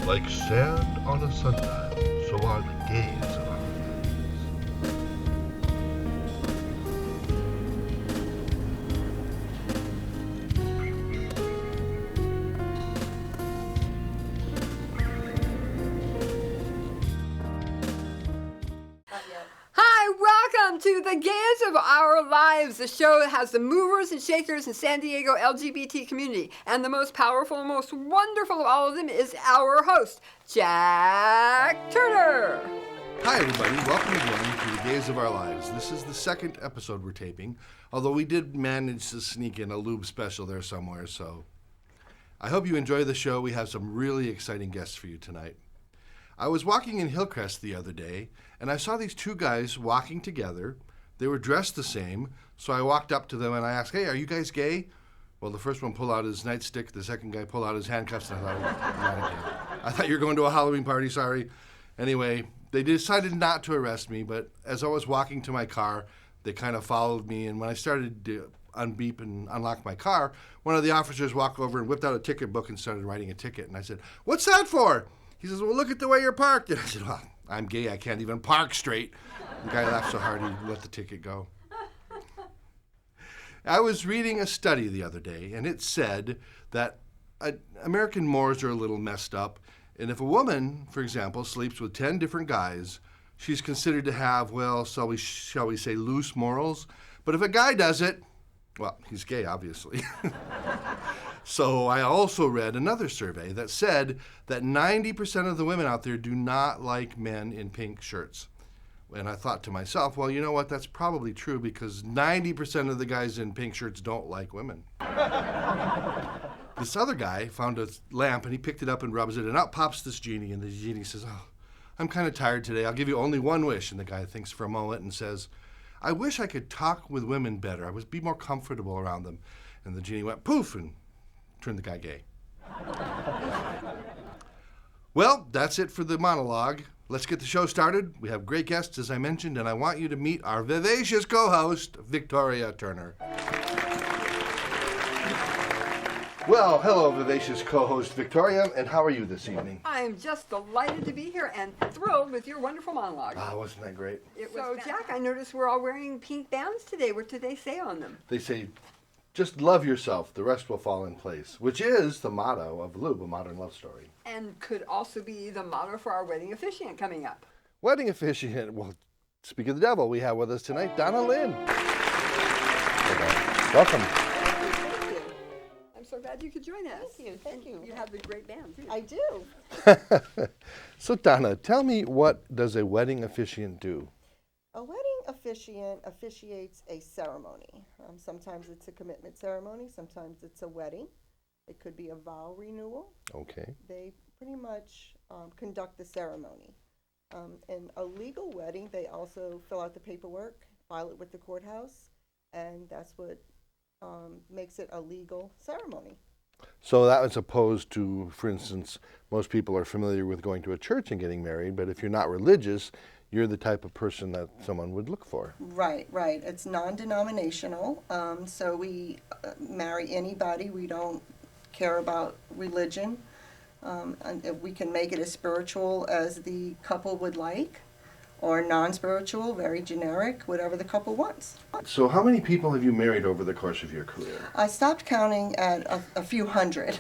Like sand on a sundial, so are the gaze of our lives. Hi, welcome to the Gaze of Our Lives, the show that has the movers and shakers in San Diego LGBT community. And the most powerful and most wonderful of all of them is our host, Jack Turner. Hi, everybody. Welcome again to the Gaze of Our Lives. This is the second episode we're taping, although we did manage to sneak in a lube special there somewhere, so I hope you enjoy the show. We have some really exciting guests for you tonight. I was walking in Hillcrest the other day, and I saw these two guys walking together. They were dressed the same, so I walked up to them and I asked, "Hey, are you guys gay?" Well, the first one pulled out his nightstick, the second guy pulled out his handcuffs, and I thought, not again. I thought you were going to a Halloween party, sorry. Anyway, they decided not to arrest me, but as I was walking to my car, they kind of followed me, and when I started to unbeep and unlock my car, one of the officers walked over and whipped out a ticket book and started writing a ticket, and I said, "What's that for?" He says, "Well, look at the way you're parked." And I said, "Well, I'm gay, I can't even park straight." The guy laughed so hard he let the ticket go. I was reading a study the other day, and it said that American mores are a little messed up, and if a woman, for example, sleeps with 10 different guys, she's considered to have, well, shall we say loose morals? But if a guy does it, well, he's gay, obviously. So I also read another survey that said that 90% of the women out there do not like men in pink shirts. And I thought to myself, well, you know what, that's probably true because 90% of the guys in pink shirts don't like women. This other guy found a lamp and he picked it up and rubs it, and out pops this genie, and the genie says, "Oh, I'm kind of tired today. I'll give you only one wish." And the guy thinks for a moment and says, "I wish I could talk with women better. I would be more comfortable around them." And the genie went poof and turned the guy gay. Well, that's it for the monologue. Let's get the show started. We have great guests, as I mentioned, and I want you to meet our vivacious co-host, Victoria Turner. Well, hello, vivacious co-host Victoria, and how are you this evening? I am just delighted to be here and thrilled with your wonderful monologue. Ah, wasn't that great? So, Jack, I noticed we're all wearing pink bands today. What do they say on them? They say, "Just love yourself, the rest will fall in place," which is the motto of Lube, A Modern Love Story. And could also be the motto for our wedding officiant coming up. Wedding officiant, well, speak of the devil, we have with us tonight Donna, Lynn. Welcome. Thank you. I'm so glad you could join us. Thank you. You have the great band, too. I do. So Donna, tell me, what does a wedding officiant do? A wedding officiant officiates a ceremony. Sometimes it's a commitment ceremony, sometimes it's a wedding. It could be a vow renewal. Okay. They pretty much conduct the ceremony. In a legal wedding, they also fill out the paperwork, file it with the courthouse, and that's what makes it a legal ceremony. So that was opposed to, for instance, most people are familiar with going to a church and getting married, but if you're not religious, you're the type of person that someone would look for. Right. It's non-denominational, so we marry anybody. We don't care about religion. And if we can make it as spiritual as the couple would like, or non-spiritual, very generic, whatever the couple wants. So how many people have you married over the course of your career? I stopped counting at a few hundred.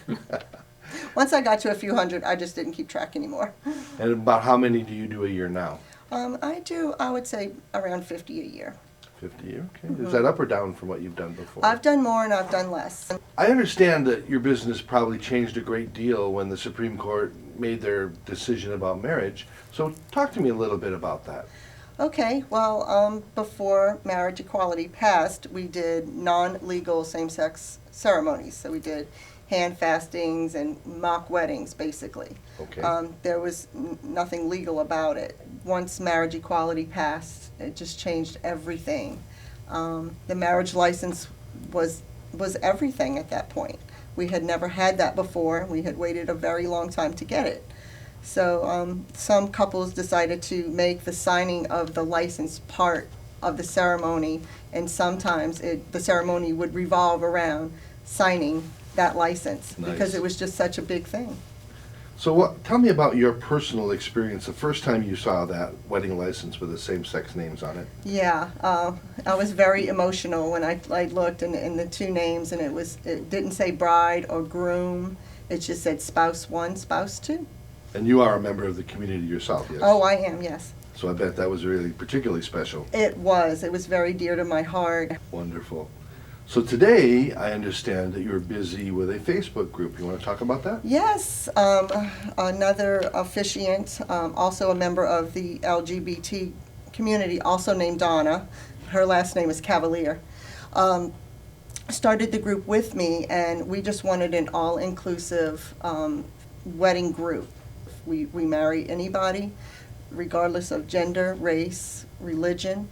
Once I got to a few hundred, I just didn't keep track anymore. And about how many do you do a year now? I would say around 50 a year. 50, okay. Is that up or down from what you've done before? I've done more and I've done less. I understand that your business probably changed a great deal when the Supreme Court made their decision about marriage. So talk to me a little bit about that. Okay, well, before marriage equality passed, we did non-legal same-sex ceremonies. So we did hand fastings and mock weddings, basically. Okay. There was nothing legal about it. Once marriage equality passed, it just changed everything. The marriage license was everything at that point. We had never had that before. We had waited a very long time to get it. So some couples decided to make the signing of the license part of the ceremony, and sometimes the ceremony would revolve around signing that license. Nice. Because it was just such a big thing. So tell me about your personal experience the first time you saw that wedding license with the same-sex names on it. Yeah, I was very emotional when I looked in the two names, and it didn't say bride or groom. It just said spouse one, spouse two. And you are a member of the community yourself, yes? Oh, I am, yes. So I bet that was really particularly special. It was. It was very dear to my heart. Wonderful. So today, I understand that you're busy with a Facebook group. You want to talk about that? Yes, another officiant, also a member of the LGBT community, also named Donna. Her last name is Cavalier. Started the group with me, and we just wanted an all-inclusive wedding group. We marry anybody, regardless of gender, race, religion.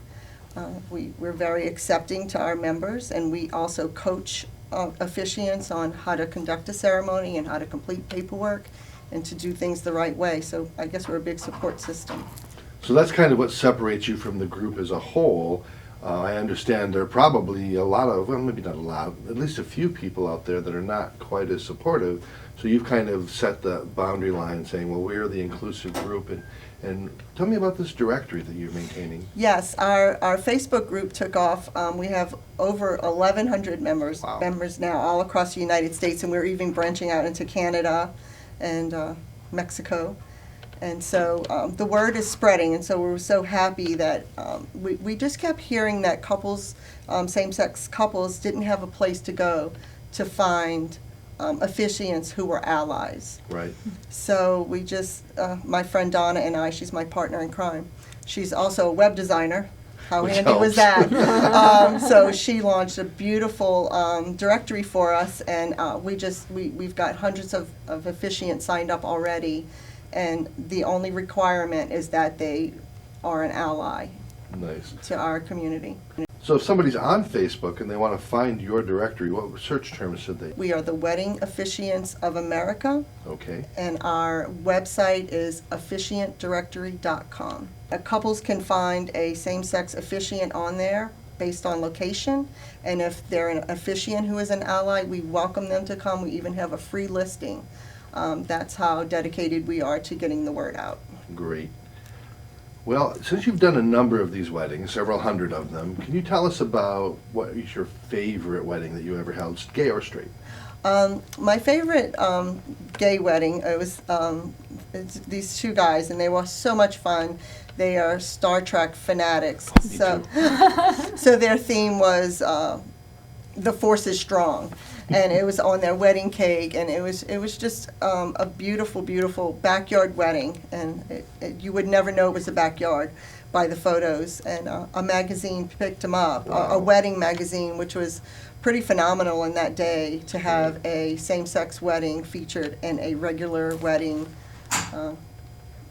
We're very accepting to our members, and we also coach officiants on how to conduct a ceremony and how to complete paperwork and to do things the right way. So I guess we're a big support system. So that's kind of what separates you from the group as a whole. I understand there are probably a lot of, well, maybe not a lot, at least a few people out there that are not quite as supportive. So you've kind of set the boundary line saying, well, we're the inclusive group. And tell me about this directory that you're maintaining. Yes, our Facebook group took off. We have over 1,100 members, Wow. members now all across the United States, and we're even branching out into Canada and Mexico. And so the word is spreading, and so we're so happy that we just kept hearing that couples, same-sex couples, didn't have a place to go to find officiants who were allies. Right. So we just, my friend Donna and I, she's my partner in crime. She's also a web designer. How Which handy was helps. that? So she launched a beautiful directory for us, and we've got hundreds of officiants signed up already, and the only requirement is that they are an ally Nice. to our community. So if somebody's on Facebook and they want to find your directory, what search terms should they? We are the Wedding Officiants of America, Okay. and our website is officiantdirectory.com. Couples can find a same-sex officiant on there based on location, and if they're an officiant who is an ally, we welcome them to come. We even have a free listing. That's how dedicated we are to getting the word out. Great. Well, since you've done a number of these weddings, several hundred of them, can you tell us about what is your favorite wedding that you ever held, gay or straight? My favorite gay wedding, it was it's these two guys, and they were so much fun. They are Star Trek fanatics. Me So, too. so their theme was "The Force is Strong," and it was on their wedding cake, and it was just a beautiful, beautiful backyard wedding, and you would never know it was a backyard by the photos. And a magazine picked them up, Wow. a wedding magazine, which was pretty phenomenal in that day to have a same-sex wedding featured in a regular wedding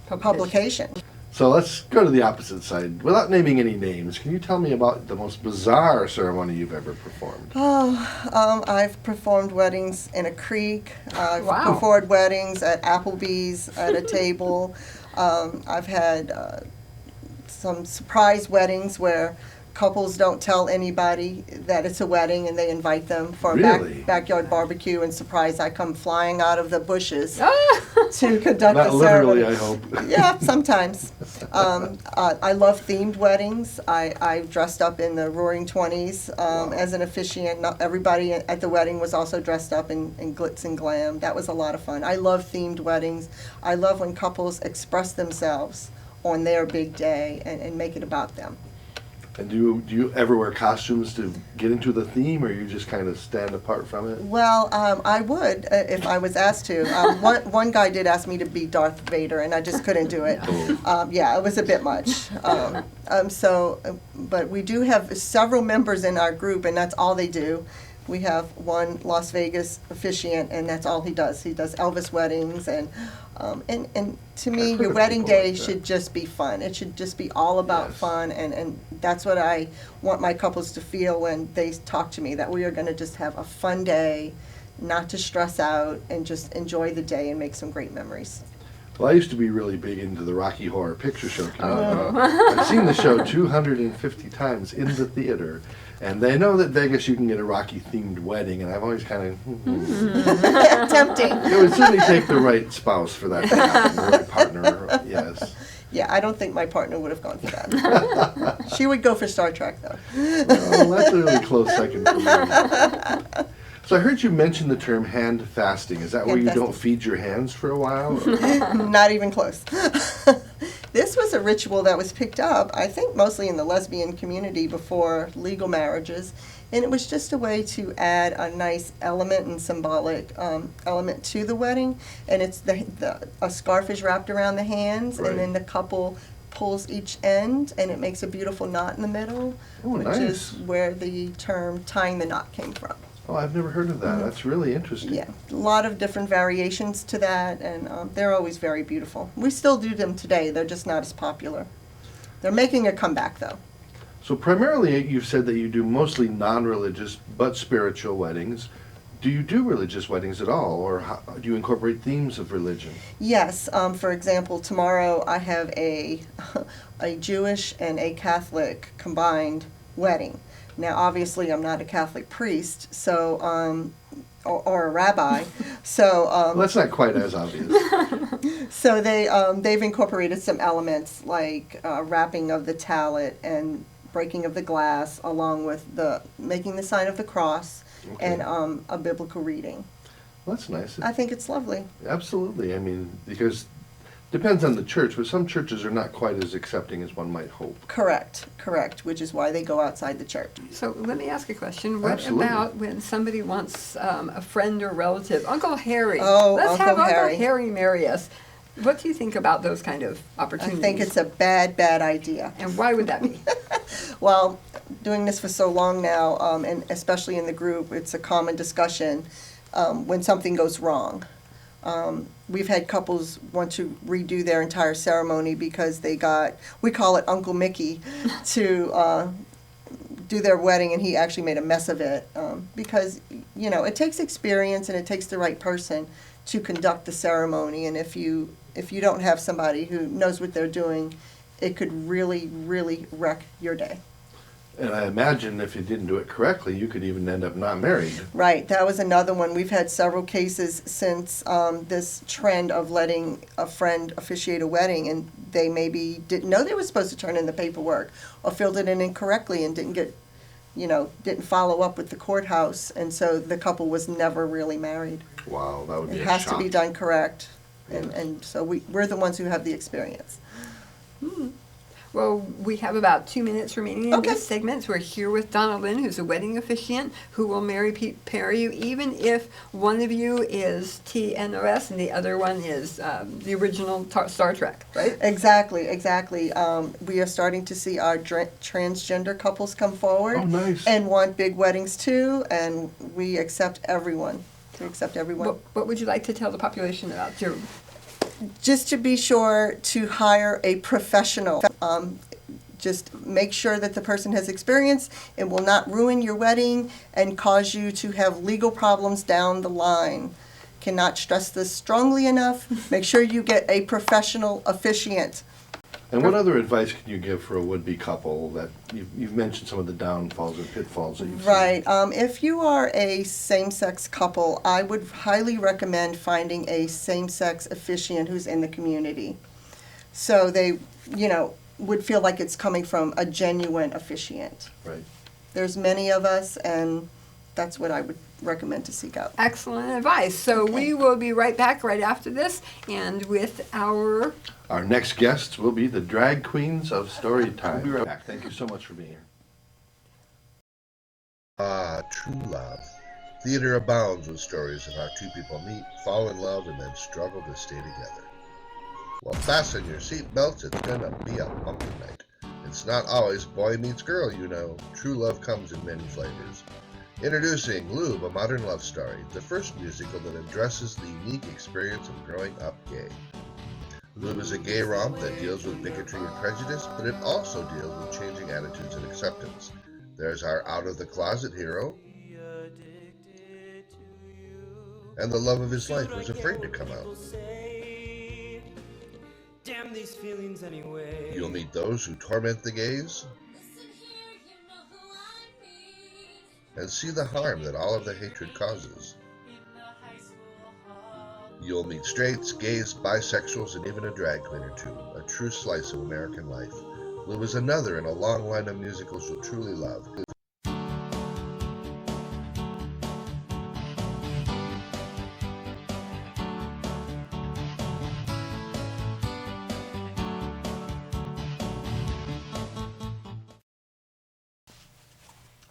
publication. So let's go to the opposite side. Without naming any names, can you tell me about the most bizarre ceremony you've ever performed? Oh, I've performed weddings in a creek. I've Wow. performed weddings at Applebee's at a table. I've had some surprise weddings where couples don't tell anybody that it's a wedding, and they invite them for a Really? backyard barbecue, and surprise, I come flying out of the bushes Ah! to conduct Not the ceremony. literally, I hope. Yeah, sometimes. I love themed weddings. I dressed up in the Roaring Twenties Wow. as an officiant. Not everybody at the wedding was also dressed up in glitz and glam. That was a lot of fun. I love themed weddings. I love when couples express themselves on their big day and make it about them. And do you ever wear costumes to get into the theme, or you just kind of stand apart from it? Well, I would if I was asked to. One guy did ask me to be Darth Vader, and I just couldn't do it. Oh. Yeah, it was a bit much. But we do have several members in our group, and that's all they do. We have one Las Vegas officiant, and that's all he does. He does Elvis weddings, and to me, I've heard your of wedding people like day that. should just be fun. It should just be all about Yes. fun, and that's what I want my couples to feel when they talk to me, that we are going to just have a fun day, not to stress out, and just enjoy the day and make some great memories. Well, I used to be really big into the Rocky Horror Picture Show community. I've seen the show 250 times in the theater, and they know that Vegas you can get a Rocky-themed wedding, and I've always kind of... Tempting. It would certainly take the right spouse for that to happen, the right partner, yes. Yeah, I don't think my partner would have gone for that. She would go for Star Trek, though. Well, that's a really close second for me. So I heard you mention the term hand fasting. Is that where you don't feed your hands for a while? Not even close. This was a ritual that was picked up, I think, mostly in the lesbian community before legal marriages. And it was just a way to add a nice element and symbolic element to the wedding. And it's a scarf is wrapped around the hands, Right. and then the couple pulls each end, and it makes a beautiful knot in the middle, which nice. is where the term tying the knot came from. Oh, I've never heard of that. That's really interesting. Yeah, a lot of different variations to that, and they're always very beautiful. We still do them today. They're just not as popular. They're making a comeback, though. So primarily you've said that you do mostly non-religious but spiritual weddings. Do you do religious weddings at all, or do you incorporate themes of religion? Yes, for example, tomorrow I have a Jewish and a Catholic combined wedding. Now, obviously, I'm not a Catholic priest, so or a rabbi, so Well, that's not quite as obvious. so they've incorporated some elements like wrapping of the tallit and breaking of the glass, along with the making the sign of the cross, Okay. and a biblical reading. Well, that's nice. I think it's lovely. Absolutely. I mean, because depends on the church, but some churches are not quite as accepting as one might hope. Correct, which is why they go outside the church. So let me ask a question. What Absolutely. about when somebody wants a friend or relative? Uncle Harry. Oh, Let's Uncle have Harry. Uncle Harry marry us. What do you think about those kind of I opportunities? think it's a bad idea. And why would that be? Well, doing this for so long now, and especially in the group, it's a common discussion when something goes wrong. We've had couples want to redo their entire ceremony because they got, we call it Uncle Mickey, to do their wedding, and he actually made a mess of it. Because, you know, it takes experience and it takes the right person to conduct the ceremony. And if you don't have somebody who knows what they're doing, it could really, really wreck your day. And I imagine if you didn't do it correctly, you could even end up not married. Right, that was another one. We've had several cases since this trend of letting a friend officiate a wedding, and they maybe didn't know they were supposed to turn in the paperwork, or filled it in incorrectly and didn't follow up with the courthouse, and so the couple was never really married. Wow, that would be It a has shock. to be done correct, and so we're the ones who have the experience. Well, we have about 2 minutes remaining in Okay. this segment. So we're here with Donna Lynn, who's a wedding officiant, who will pair you even if one of you is TNOS and the other one is the original Star Trek, right? Exactly. We are starting to see our transgender couples come forward. Oh, nice. And want big weddings too, and we accept everyone. What would you like to tell the population about your... Just to be sure to hire a professional. Just make sure that the person has experience and will not ruin your wedding and cause you to have legal problems down the line. Cannot stress this strongly enough. Make sure you get a professional officiant. And what other advice can you give for a would-be couple that you've mentioned some of the downfalls or pitfalls that you've seen? Right. If you are a same-sex couple, I would highly recommend finding a same-sex officiant who's in the community. So they, would feel like it's coming from a genuine officiant. Right. There's many of us, and that's what I would recommend to seek out. Excellent advice. So we will be right back right after this, and with our... Our next guests will be the drag queens of story time. We'll be right back. Thank you so much for being here. True love. Theater abounds with stories of how two people meet, fall in love, and then struggle to stay together. Well, fasten your seatbelts, it's gonna be a bumpy night. It's not always boy meets girl, True love comes in many flavors. Introducing Lube, a modern love story, the first musical that addresses the unique experience of growing up gay. Lube is a gay romp that deals with bigotry and prejudice, but it also deals with changing attitudes and acceptance. There's our out-of-the-closet hero, and the love of his life was afraid to come out. these feelings anyway. You'll meet those who torment the gays Listen here, you know who I mean. and see the harm that all of their hatred causes. In the high school hall. You'll meet straights, gays, bisexuals, and even a drag queen or two, a true slice of American life. Lou is another in a long line of musicals you'll truly love.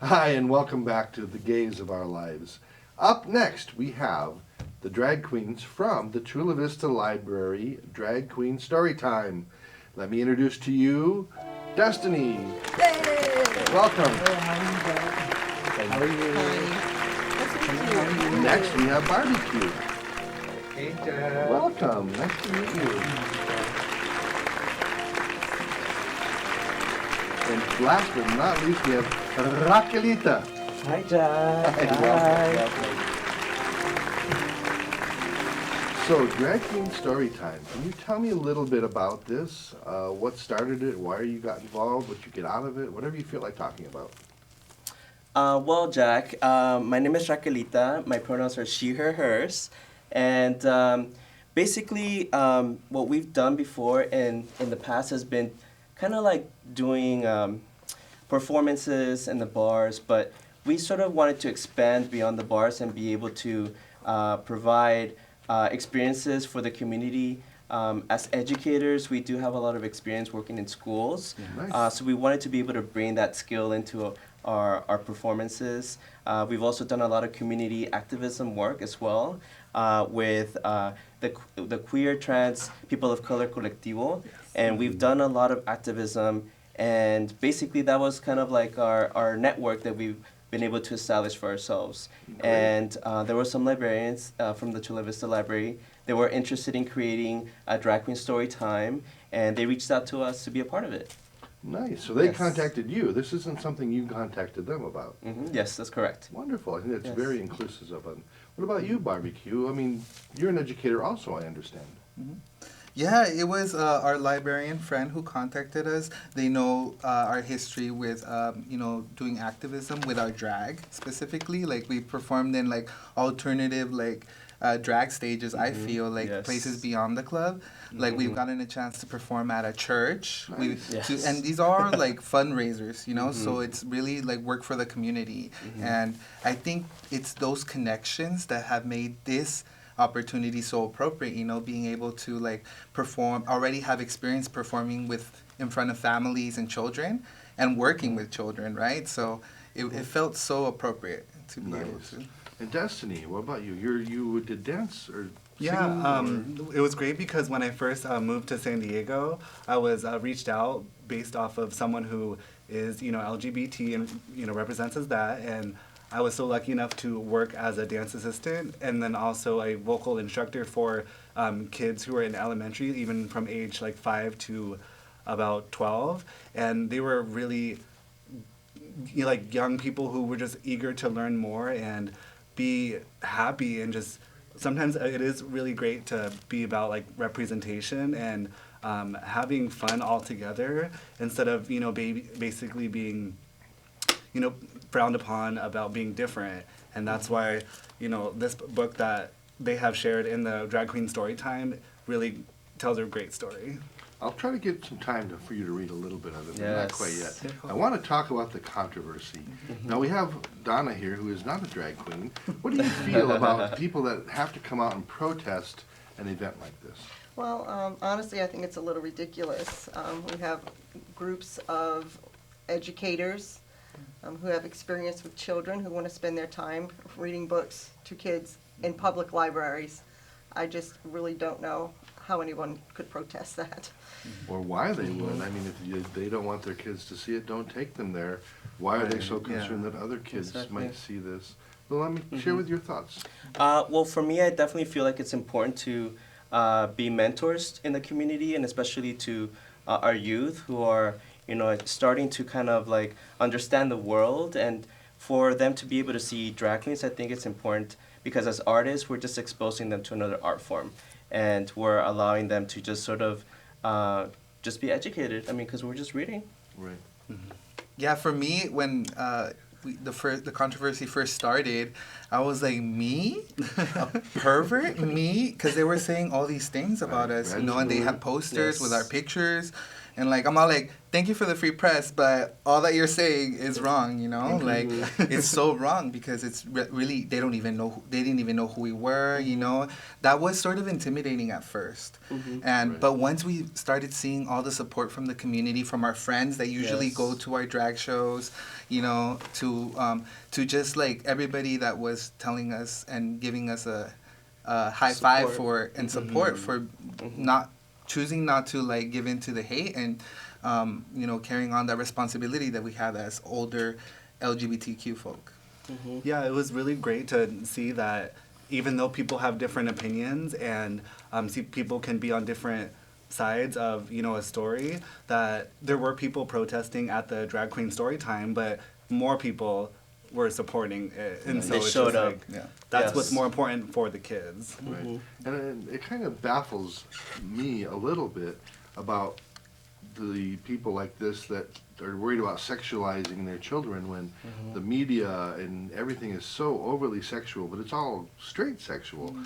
Hi, and welcome back to The Gays of Our Lives. Up next, we have the drag queens from the Chula Vista Library Drag Queen Storytime. Let me introduce to you Destiny. Yay! Welcome. How are you? Next, we have Barbecue. Hey, Dad. Welcome. Nice to meet you. And last but not least, we have Raquelita. Hi, Dad. Welcome. So, Drag Queen Storytime. Can you tell me a little bit about this? What started it? Why you got involved? What you get out of it? Whatever you feel like talking about. Well, Jack, my name is Raquelita. My pronouns are she, her, hers. And basically, what we've done before in the past has been kind of like doing performances in the bars, but we sort of wanted to expand beyond the bars and be able to provide experiences for the community. As educators, we do have a lot of experience working in schools. Yeah, nice. So we wanted to be able to bring that skill into our performances. We've also done a lot of community activism work as well with the queer, trans, people of color colectivo. And we've done a lot of activism, and basically that was kind of like our network that we've been able to establish for ourselves. Great. And there were some librarians from the Chula Vista Library. They were interested in creating a drag queen story time, and they reached out to us to be a part of it. Nice. So they Yes. contacted you. This isn't something you contacted them about. Yes, that's correct. Wonderful. I think that's Yes. very inclusive of them. What about you, Barbecue? I mean, you're an educator also, I understand. Yeah, it was our librarian friend who contacted us. They know our history with, doing activism with our drag specifically. Like we performed in like alternative drag stages. I feel like Yes. places beyond the club. Like we've gotten a chance to perform at a church. Nice. Yes. And these are like fundraisers, so it's really like work for the community. And I think it's those connections that have made this opportunity so appropriate, being able to like perform, already have experience performing in front of families and children and working with children, right? So it felt so appropriate to be able Nice. to. And Destiny, what about you? You did dance or Yeah, singing, it was great because when I first moved to San Diego, I was reached out based off of someone who is, LGBT and, represents as that. And I was so lucky enough to work as a dance assistant and then also a vocal instructor for kids who are in elementary, even from age like 5 to about 12. And they were really like young people who were just eager to learn more and be happy, and just sometimes it is really great to be about like representation and having fun all together instead of basically being frowned upon about being different. And that's why this book that they have shared in the Drag Queen Storytime really tells a great story. I'll try to get some time for you to read a little bit of it, but not Yes. quite yet. I want to talk about the controversy. Now, we have Donna here, who is not a drag queen. What do you feel about people that have to come out and protest an event like this? Well, honestly, I think it's a little ridiculous. We have groups of educators who have experience with children who want to spend their time reading books to kids in public libraries. I just really don't know how anyone could protest that. Or why they would. I mean, if they don't want their kids to see it, don't take them there. Why are they so Right, yeah. concerned that other kids Exactly. might see this? Well, let me share with your thoughts. Well, for me, I definitely feel like it's important to be mentors in the community, and especially to our youth who are, starting to kind of like understand the world. And for them to be able to see drag queens, I think it's important because as artists, we're just exposing them to another art form. And we're allowing them to just sort of just be educated. I mean, because we're just reading. Right. Yeah, for me, when the controversy first started, I was like, me, a pervert, me, because they were saying all these things about us, and they had posters with our pictures, and like I'm all like, thank you for the free press, but all that you're saying is wrong, like it's so wrong because it's really they didn't even know who we were, that was sort of intimidating at first, and but once we started seeing all the support from the community, from our friends that usually go to our drag shows, to just like everybody that was telling us and giving us a high five for and support for not choosing not to like give in to the hate and carrying on that responsibility that we have as older LGBTQ folk. Yeah, it was really great to see that even though people have different opinions and see people can be on different sides of a story, that there were people protesting at the drag queen story time, but more people were supporting it, and so They it's showed just up. like that's what's more important for the kids. Right. And it kind of baffles me a little bit about the people like this that are worried about sexualizing their children when the media and everything is so overly sexual, but it's all straight sexual.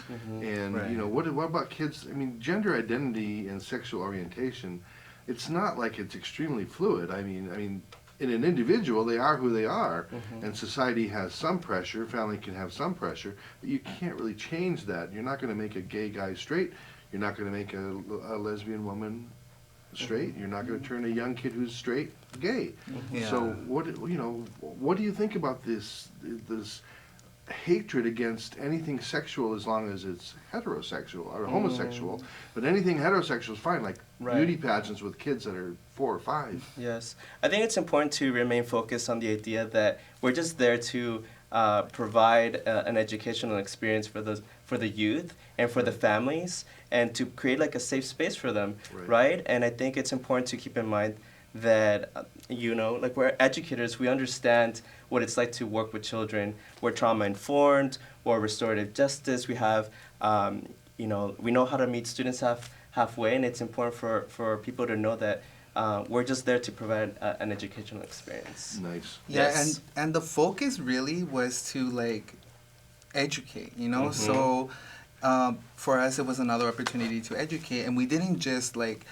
And what about kids? I mean, gender identity and sexual orientation, it's not like it's extremely fluid. I mean, in an individual, they are who they are, and society has some pressure, family can have some pressure, but you can't really change that. You're not going to make a gay guy straight. You're not going to make a lesbian woman straight. You're not going to turn a young kid who's straight gay. So what do you think about this hatred against anything sexual as long as it's heterosexual or homosexual? But anything heterosexual is fine, like beauty pageants with kids that are 4 or 5. Yes. I think it's important to remain focused on the idea that we're just there to provide an educational experience for the youth and for the families, and to create like a safe space for them, right? And I think it's important to keep in mind that like we're educators, we understand what it's like to work with children. We're trauma informed, or restorative justice. We have we know how to meet students halfway, and it's important for people to know that we're just there to provide an educational experience. Nice. Yeah, and the focus really was to like educate, so for us it was another opportunity to educate, and we didn't just like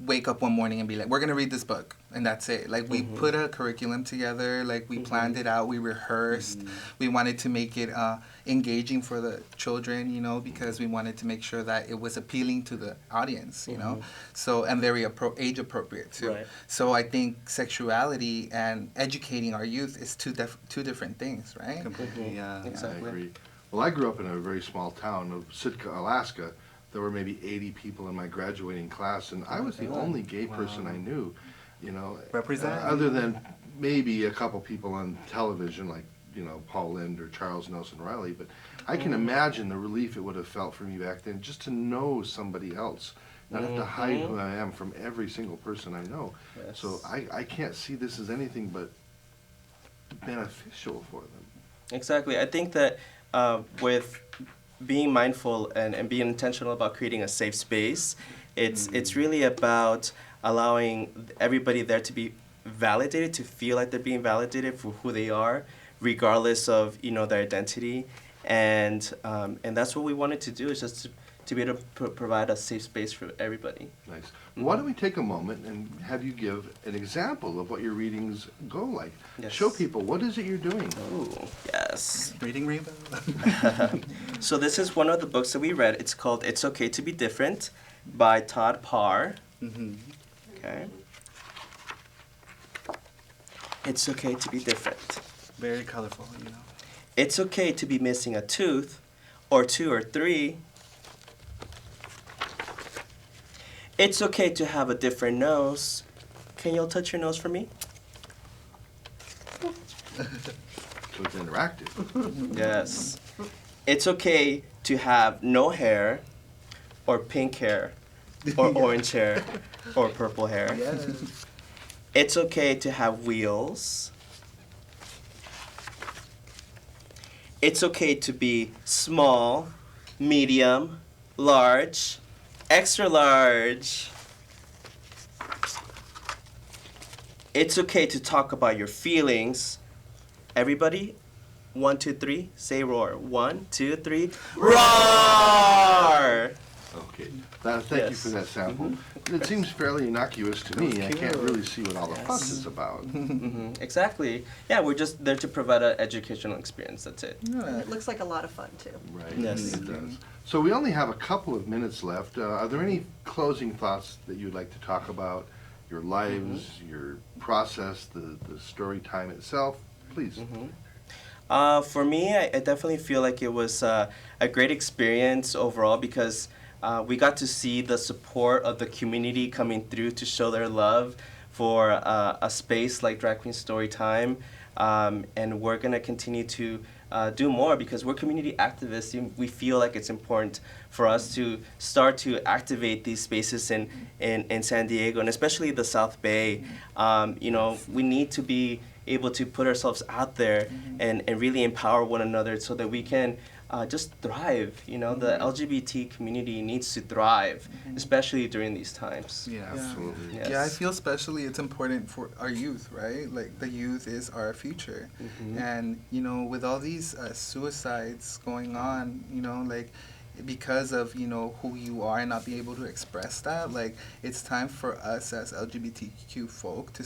wake up one morning and be like, we're gonna read this book and that's it. Like we put a curriculum together, like we planned it out, we rehearsed, we wanted to make it engaging for the children, because we wanted to make sure that it was appealing to the audience, so, and very age appropriate too. So I think sexuality and educating our youth is two different things, right? Completely, yeah. Exactly. I agree. Well, I grew up in a very small town of Sitka, Alaska. There were maybe 80 people in my graduating class, and I was the only gay person I knew, Represent. other than maybe a couple people on television like, Paul Lynn or Charles Nelson Riley. But I can imagine the relief it would have felt for me back then just to know somebody else, not have to hide who I am from every single person I know. So I can't see this as anything but beneficial for them. Exactly. I think that with being mindful and being intentional about creating a safe space, it's really about allowing everybody there to be validated, to feel like they're being validated for who they are, regardless of their identity, and that's what we wanted to do, is just to be able to provide a safe space for everybody. Nice. Why don't we take a moment and have you give an example of what your readings go like? Yes. Show people, what is it you're doing? Oh, yes. Reading Rainbow. So this is one of the books that we read. It's called It's Okay to Be Different by Todd Parr. Okay. It's okay to be different. Very colorful, It's okay to be missing a tooth, or 2 or 3. It's okay to have a different nose. Can y'all touch your nose for me? So it's interactive. Yes. It's okay to have no hair, or pink hair, or orange hair, or purple hair. Yes. It's okay to have wheels. It's okay to be small, medium, large, extra large. it's okay to talk about your feelings. Everybody, 1, 2, 3, say roar. 1, 2, 3, roar! Okay. Thank you Yes. for that sample. It seems fairly innocuous to me. I can't cute. really see what all the fuss Yes. is about. Exactly. Yeah, we're just there to provide an educational experience. That's it. It looks like a lot of fun too. Right. Yes. It does. So we only have a couple of minutes left. Are there any closing thoughts that you'd like to talk about? Your lives, your process, the story time itself? Please. For me, I definitely feel like it was a great experience overall because we got to see the support of the community coming through to show their love for a space like Drag Queen Storytime. And we're going to continue to do more because we're community activists. And we feel like it's important for us to start to activate these spaces in San Diego and especially the South Bay. You know, we need to be able to put ourselves out there and really empower one another so that we can just thrive. You know, the LGBT community needs to thrive, especially during these times. Yeah. Absolutely. Yes. Yeah, I feel especially it's important for our youth, right? Like the youth is our future. And, you know, with all these suicides going on, you know, like because of, you know, who you are and not being able to express that, like it's time for us as LGBTQ folk to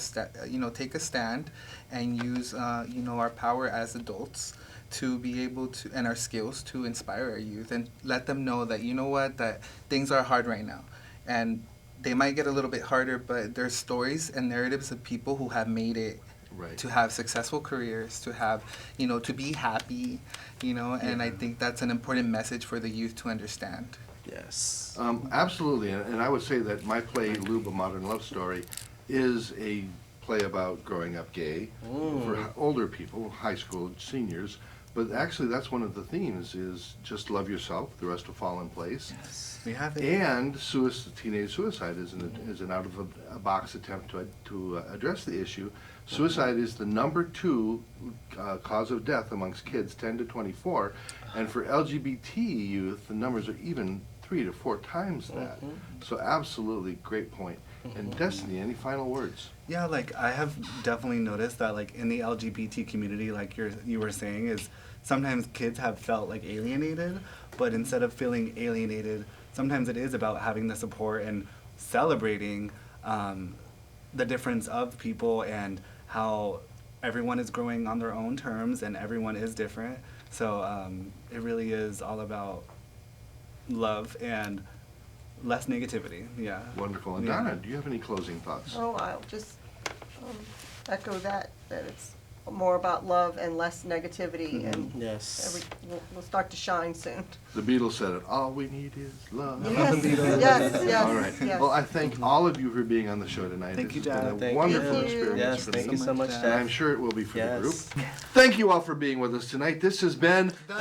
you know, take a stand and use you know, our power as adults to be able to, and our skills to inspire our youth and let them know that, you know what, that things are hard right now. And they might get a little bit harder, but there's stories and narratives of people who have made it Right. to have successful careers, to have, you know, to be happy, you know, and I think that's an important message for the youth to understand. Yes. Absolutely, and I would say that my play, Lube, A Modern Love Story, is a play about growing up gay for older people, high school seniors, but actually that's one of the themes is just love yourself, the rest will fall in place. We have it. And teenage suicide is an out-of-a-box attempt to address the issue. Suicide is the #2 cause of death amongst kids 10 to 24, and for LGBT youth, the numbers are even 3 to 4 times that. So absolutely, great point. And Destiny, any final words? Yeah, like I have definitely noticed that like in the LGBT community, like you were saying, is sometimes kids have felt like alienated, but instead of feeling alienated, sometimes it is about having the support and celebrating the difference of people and how everyone is growing on their own terms and everyone is different. So it really is all about love and less negativity. Yeah. Wonderful. And Yeah. Donna, do you have any closing thoughts? Oh, I'll just echo that it's more about love and less negativity, and Yes. we'll start to shine soon. The Beatles said it, all we need is love. Yes, yes, All right. yes. Well, I thank all of you for being on the show tonight. Thank you, This has been Dad. a Thank wonderful you. experience Yes, for thank me. you so much, Dad. And I'm Jack. sure it will be for the group. Yes. Thank you all for being with us tonight. This has been The